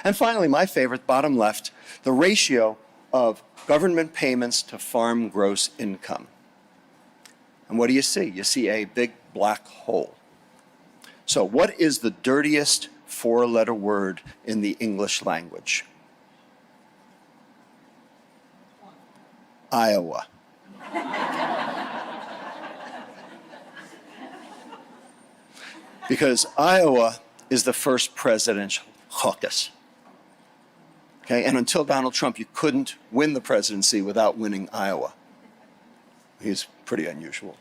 And finally, my favorite, bottom left, the ratio of government payments to farm gross income. And what do you see? You see a big black hole. So what is the dirtiest 4-letter word in the English language? Iowa. Because Iowa is the first presidential caucus. Okay, and until Donald Trump, you couldn't win the presidency without winning Iowa. He's pretty unusual.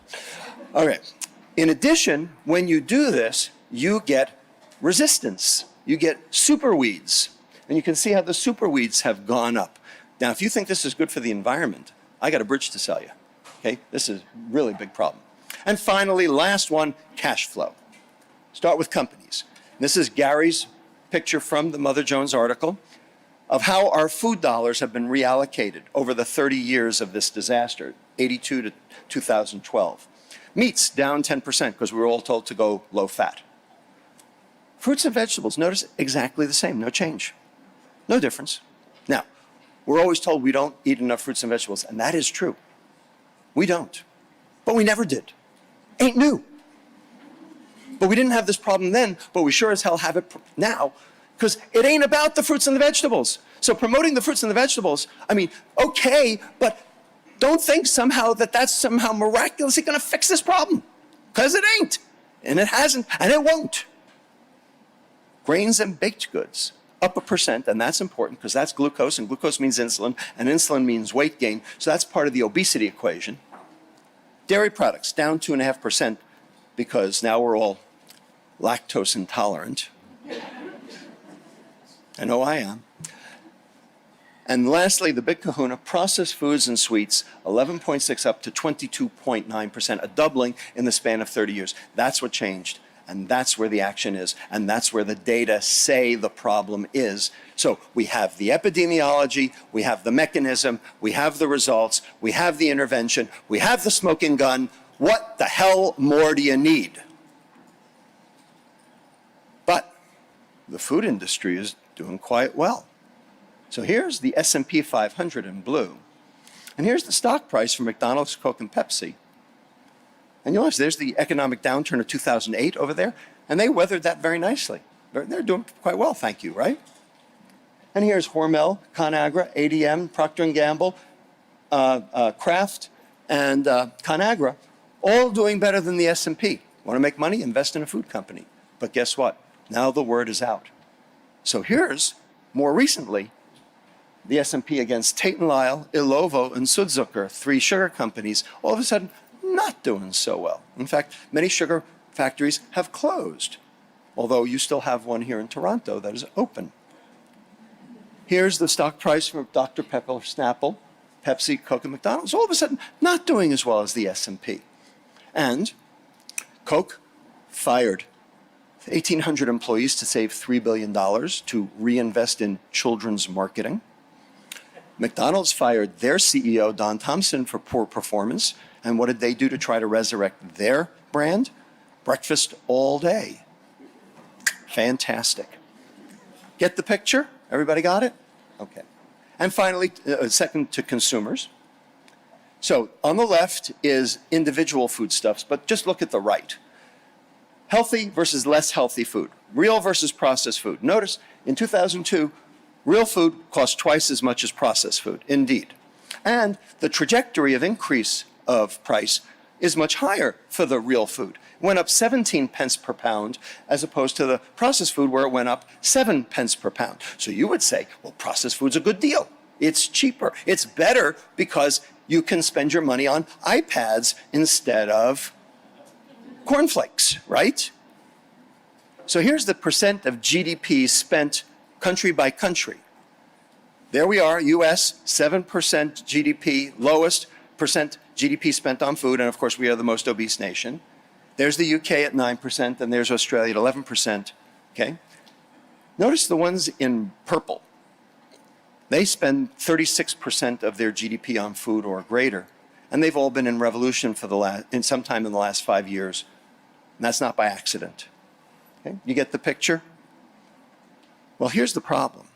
All right. In addition, when you do this, you get resistance. You get superweeds. And you can see how the superweeds have gone up. Now, if you think this is good for the environment, I got a bridge to sell you. Okay, this is a really big problem. And finally, last one, cash flow. Start with companies. This is Gary's picture from the Mother Jones article of how our food dollars have been reallocated over the 30 years of this disaster, 82 to 2012. Meats down 10% because we were all told to go low fat. Fruits and vegetables, notice exactly the same, no change, no difference. Now, we're always told we don't eat enough fruits and vegetables, and that is true. We don't, but we never did. Ain't new. But we didn't have this problem then, but we sure as hell have it now, because it ain't about the fruits and the vegetables. So promoting the fruits and the vegetables, I mean, okay, but don't think somehow that that's somehow miraculously going to fix this problem, because it ain't, and it hasn't, and it won't. Grains and baked goods, up 1%, and that's important because that's glucose, and glucose means insulin, and insulin means weight gain, so that's part of the obesity equation. Dairy products, down 2.5%, because now we're all lactose intolerant. I know I am. And lastly, the big kahuna, processed foods and sweets, 11.6 up to 22.9%, a doubling in the span of 30 years. That's what changed, and that's where the action is, and that's where the data say the problem is. So we have the epidemiology, we have the mechanism, we have the results, we have the intervention, we have the smoking gun. What the hell more do you need? But the food industry is doing quite well. So here's the S&P 500 in blue. And here's the stock price for McDonald's, Coke, and Pepsi. And you notice there's the economic downturn of 2008 over there, and they weathered that very nicely. They're doing quite well, thank you, right? And here's Hormel, ConAgra, ADM, Procter & Gamble, Kraft, and ConAgra, all doing better than the S&P. Want to make money? Invest in a food company. But guess what? Now the word is out. So here's, more recently, the S&P against Tate & Lyle, Ilovo, and Sudzucker, 3 sugar companies, all of a sudden not doing so well. In fact, many sugar factories have closed, although you still have one here in Toronto that is open. Here's the stock price for Dr. Pepper, Snapple, Pepsi, Coke, and McDonald's, all of a sudden not doing as well as the S&P. And Coke fired 1,800 employees to save $3 billion to reinvest in children's marketing. McDonald's fired their CEO, Don Thompson, for poor performance. And what did they do to try to resurrect their brand? Breakfast all day. Fantastic. Get the picture? Everybody got it? Okay. And finally, second to consumers. So on the left is individual foodstuffs, but just look at the right. Healthy versus less healthy food. Real versus processed food. Notice in 2002, real food cost twice as much as processed food, indeed. And the trajectory of increase of price is much higher for the real food. It went up 17 pence per pound as opposed to the processed food where it went up 7 pence per pound. So you would say, well, processed food's a good deal. It's cheaper. It's better because you can spend your money on iPads instead of cornflakes, right? So here's the percent of GDP spent country by country. There we are, US, 7% GDP, lowest percent GDP spent on food, and of course we are the most obese nation. There's the UK at 9%, and there's Australia at 11%, okay? Notice the ones in purple. They spend 36% of their GDP on food or greater, and they've all been in revolution for sometime in the last 5 years. And that's not by accident. Okay? You get the picture? Well, here's the problem.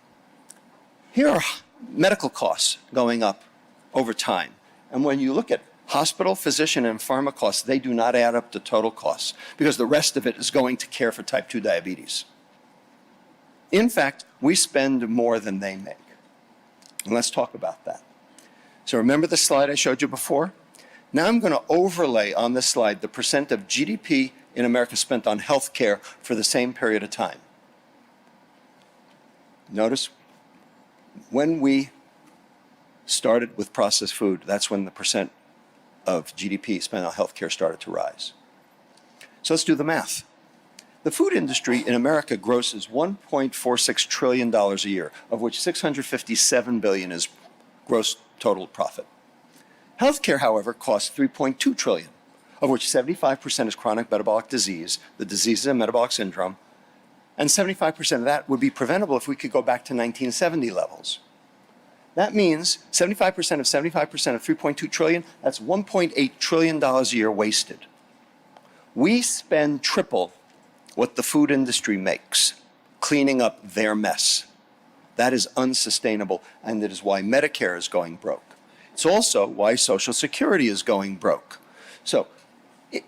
Here are medical costs going up over time. And when you look at hospital, physician, and pharma costs, they do not add up to total costs because the rest of it is going to care for type 2 diabetes. In fact, we spend more than they make. And let's talk about that. So remember the slide I showed you before? Now I'm going to overlay on this slide the percent of GDP in America spent on health care for the same period of time. Notice when we started with processed food, that's when the percent of GDP spent on health care started to rise. So let's do the math. The food industry in America grosses $1.46 trillion a year, of which $657 billion is gross total profit. Healthcare, however, costs $3.2 trillion, of which 75% is chronic metabolic disease, the diseases of metabolic syndrome, and 75% of that would be preventable if we could go back to 1970 levels. That means 75% of 75% of 3.2 trillion, that's $1.8 trillion a year wasted. We spend triple what the food industry makes cleaning up their mess. That is unsustainable, and that is why Medicare is going broke. It's also why Social Security is going broke. So,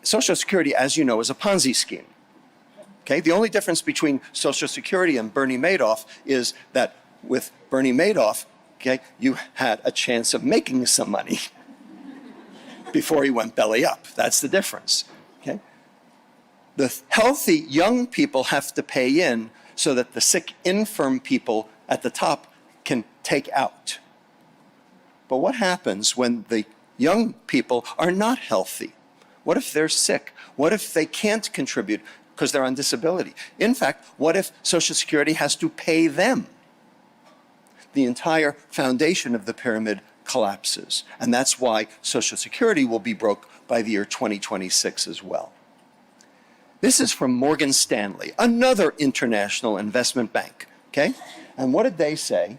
Social Security, as you know, is a Ponzi scheme. Okay? The only difference between Social Security and Bernie Madoff is that with Bernie Madoff, okay, you had a chance of making some money before he went belly up. That's the difference. Okay? The healthy young people have to pay in so that the sick, infirm people at the top can take out. But what happens when the young people are not healthy? What if they're sick? What if they can't contribute because they're on disability? In fact, what if Social Security has to pay them? The entire foundation of the pyramid collapses. And that's why Social Security will be broke by the year 2026 as well. This is from Morgan Stanley, another international investment bank, okay? And what did they say?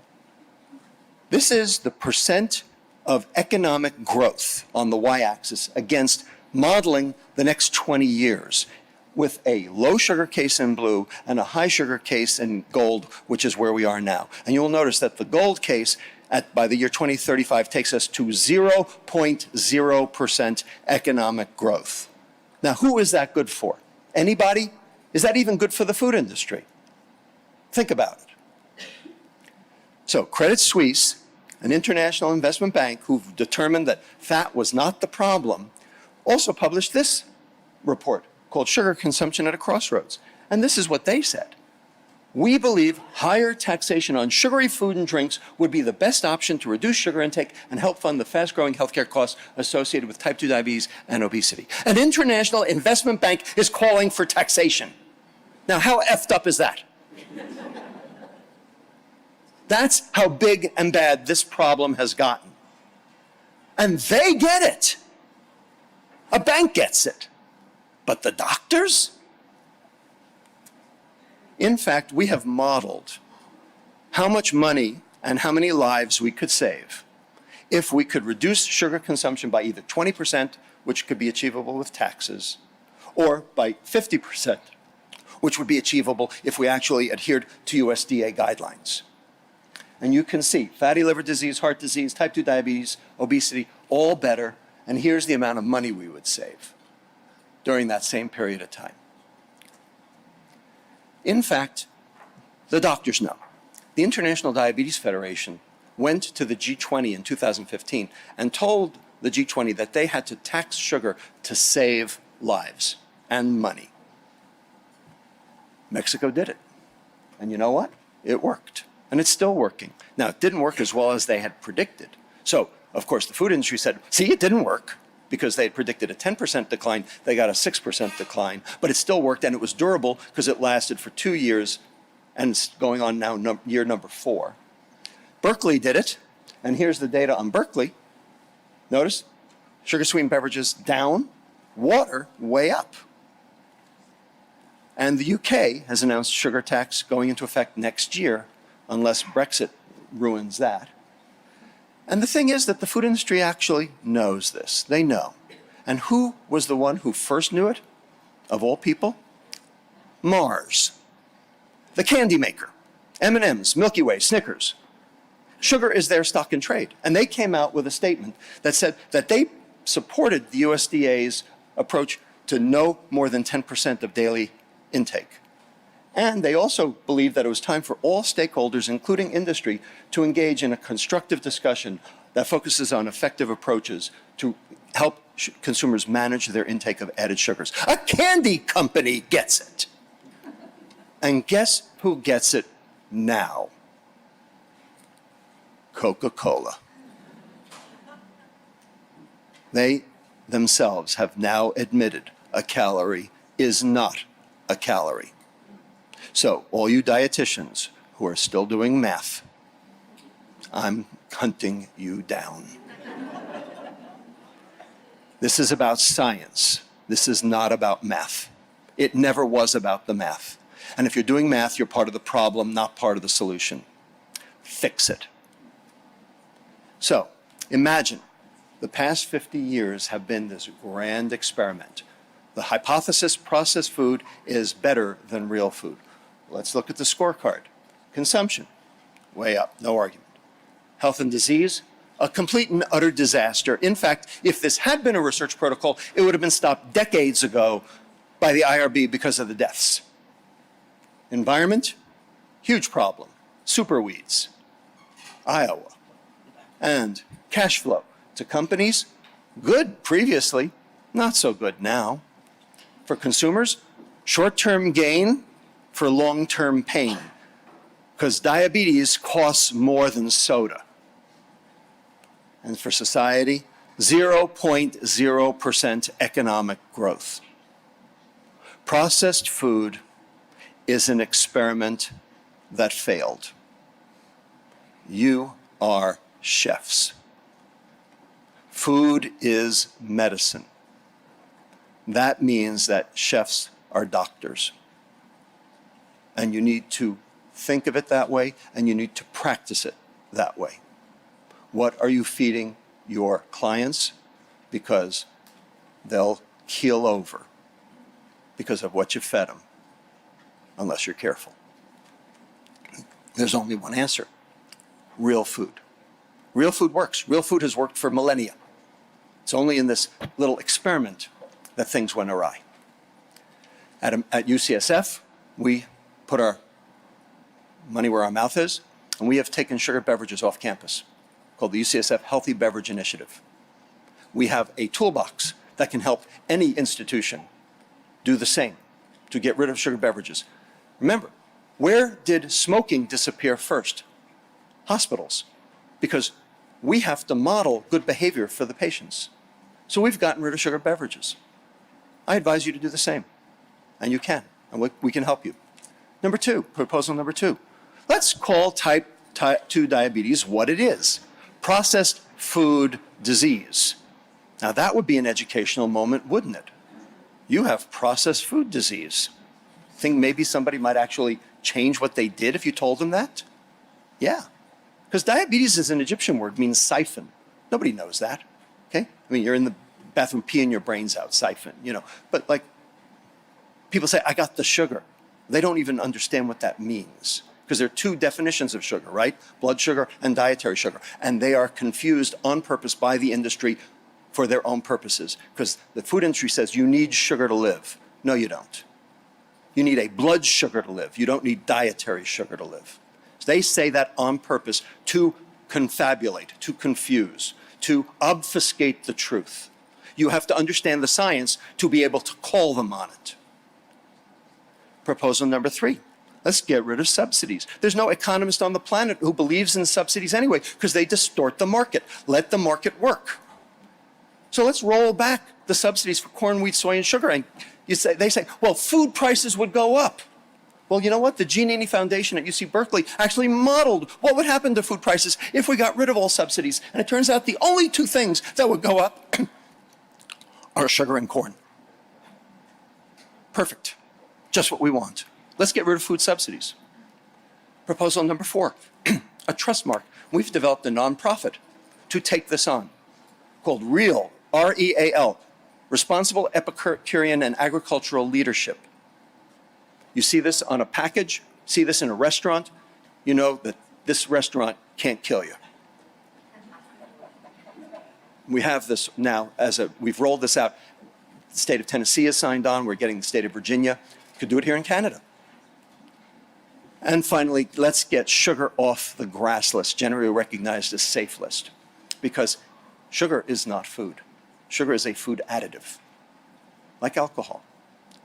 This is the percent of economic growth on the y-axis against modeling the next 20 years with a low sugar case in blue and a high sugar case in gold, which is where we are now. And you'll notice that the gold case by the year 2035 takes us to 0.0% economic growth. Now, who is that good for? Anybody? Is that even good for the food industry? Think about it. So Credit Suisse, an international investment bank who've determined that fat was not the problem, also published this report called Sugar Consumption at a Crossroads. And this is what they said. We believe higher taxation on sugary food and drinks would be the best option to reduce sugar intake and help fund the fast-growing healthcare costs associated with type 2 diabetes and obesity. An international investment bank is calling for taxation. Now, how effed up is that? That's how big and bad this problem has gotten. And they get it. A bank gets it. But the doctors? In fact, we have modeled how much money and how many lives we could save if we could reduce sugar consumption by either 20%, which could be achievable with taxes, or by 50%, which would be achievable if we actually adhered to USDA guidelines. And you can see fatty liver disease, heart disease, type 2 diabetes, obesity, all better. And here's the amount of money we would save during that same period of time. In fact, the doctors know. The International Diabetes Federation went to the G20 in 2015 and told the G20 that they had to tax sugar to save lives and money. Mexico did it. And you know what? It worked. And it's still working. Now, it didn't work as well as they had predicted. So, of course, the food industry said, see, it didn't work, because they had predicted a 10% decline. They got a 6% decline, but it still worked, and it was durable because it lasted for 2 years, and it's going on now year number 4. Berkeley did it, and here's the data on Berkeley. Notice, sugar-sweetened beverages down, water way up. And the UK has announced sugar tax going into effect next year, unless Brexit ruins that. And the thing is that the food industry actually knows this. They know. And who was the one who first knew it, of all people? Mars, the candy maker, M&M's, Milky Way, Snickers. Sugar is their stock in trade. And they came out with a statement that said that they supported the USDA's approach to no more than 10% of daily intake. And they also believed that it was time for all stakeholders, including industry, to engage in a constructive discussion that focuses on effective approaches to help consumers manage their intake of added sugars. A candy company gets it. And guess who gets it now? Coca-Cola. They themselves have now admitted a calorie is not a calorie. So all you dietitians who are still doing math, I'm hunting you down. This is about science. This is not about math. It never was about the math. And if you're doing math, you're part of the problem, not part of the solution. Fix it. So imagine the past 50 years have been this grand experiment. The hypothesis processed food is better than real food. Let's look at the scorecard. Consumption, way up, no argument. Health and disease, a complete and utter disaster. In fact, if this had been a research protocol, it would have been stopped decades ago by the IRB because of the deaths. Environment, huge problem. Superweeds, Iowa. And cash flow to companies, good previously, not so good now. For consumers, short-term gain for long-term pain, because diabetes costs more than soda. And for society, 0.0% economic growth. Processed food is an experiment that failed. You are chefs. Food is medicine. That means that chefs are doctors. And you need to think of it that way, and you need to practice it that way. What are you feeding your clients? Because they'll keel over because of what you fed them, unless you're careful. There's only one answer: real food. Real food works. Real food has worked for millennia. It's only in this little experiment that things went awry. At UCSF, we put our money where our mouth is, and we have taken sugar beverages off campus, called the UCSF Healthy Beverage Initiative. We have a toolbox that can help any institution do the same to get rid of sugar beverages. Remember, where did smoking disappear first? Hospitals, because we have to model good behavior for the patients. So we've gotten rid of sugar beverages. I advise you to do the same, and you can, and we can help you. Number two, proposal number two. Let's call type 2 diabetes what it is: processed food disease. Now that would be an educational moment, wouldn't it? You have processed food disease. Think maybe somebody might actually change what they did if you told them that? Yeah, because diabetes is an Egyptian word, means siphon. Nobody knows that, okay? I mean, you're in the bathroom peeing your brains out, siphon, you know. But like, people say, I got the sugar. They don't even understand what that means, because there are two definitions of sugar, right? Blood sugar and dietary sugar. And they are confused on purpose by the industry for their own purposes, because the food industry says you need sugar to live. No, you don't. You need a blood sugar to live. You don't need dietary sugar to live. So they say that on purpose to confabulate, to confuse, to obfuscate the truth. You have to understand the science to be able to call them on it. Proposal number three. Let's get rid of subsidies. There's no economist on the planet who believes in subsidies anyway, because they distort the market. Let the market work. So let's roll back the subsidies for corn, wheat, soy, and sugar. And they say, well, food prices would go up. Well, you know what? The Giannini Foundation at UC Berkeley actually modeled what would happen to food prices if we got rid of all subsidies. And it turns out the only two things that would go up are sugar and corn. Perfect. Just what we want. Let's get rid of food subsidies. Proposal number four, a trust mark. We've developed a nonprofit to take this on, called REAL, R-E-A-L, Responsible Epicurean and Agricultural Leadership. You see this on a package, see this in a restaurant, you know that this restaurant can't kill you. We have this now we've rolled this out. The state of Tennessee has signed on, we're getting the state of Virginia. Could do it here in Canada. And finally, let's get sugar off the GRAS list, generally recognized as safe list, because sugar is not food. Sugar is a food additive, like alcohol.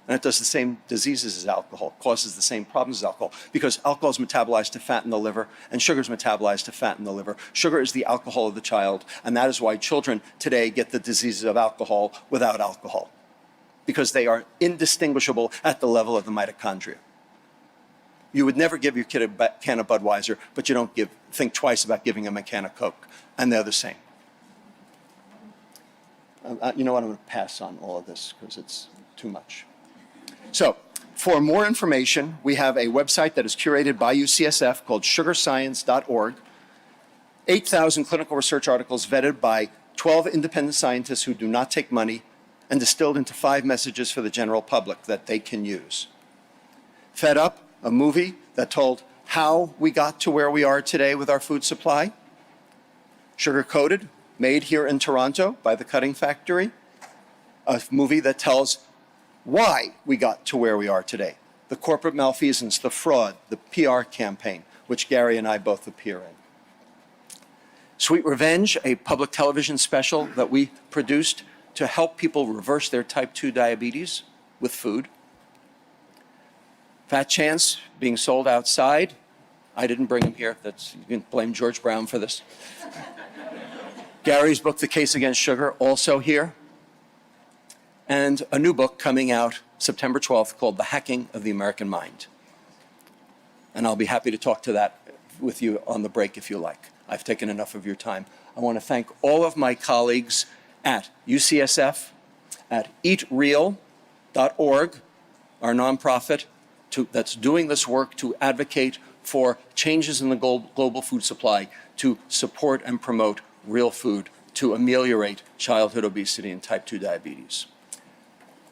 And it does the same diseases as alcohol, causes the same problems as alcohol, because alcohol is metabolized to fat in the liver, and sugar is metabolized to fat in the liver. Sugar is the alcohol of the child, and that is why children today get the diseases of alcohol without alcohol, because they are indistinguishable at the level of the mitochondria. You would never give your kid a can of Budweiser, but you don't think twice about giving him a can of Coke, and they're the same. You know what, I'm going to pass on all of this because it's too much. So, for more information, we have a website that is curated by UCSF called sugarscience.org. 8,000 clinical research articles vetted by 12 independent scientists who do not take money and distilled into 5 messages for the general public that they can use. Fed Up, a movie that told how we got to where we are today with our food supply. Sugar Coated, made here in Toronto by the Cutting Factory, a movie that tells why we got to where we are today. The corporate malfeasance, the fraud, the PR campaign, which Gary and I both appear in. Sweet Revenge, a public television special that we produced to help people reverse their type 2 diabetes with food. Fat Chance, being sold outside. I didn't bring him here. You can blame George Brown for this. Gary's book, The Case Against Sugar, also here. And a new book coming out September 12th called The Hacking of the American Mind. And I'll be happy to talk to that with you on the break if you like. I've taken enough of your time. I want to thank all of my colleagues at UCSF, at eatreal.org, our nonprofit that's doing this work to advocate for changes in the global food supply, to support and promote real food, to ameliorate childhood obesity and type 2 diabetes.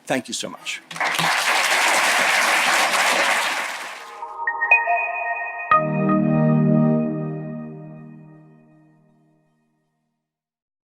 Thank you so much.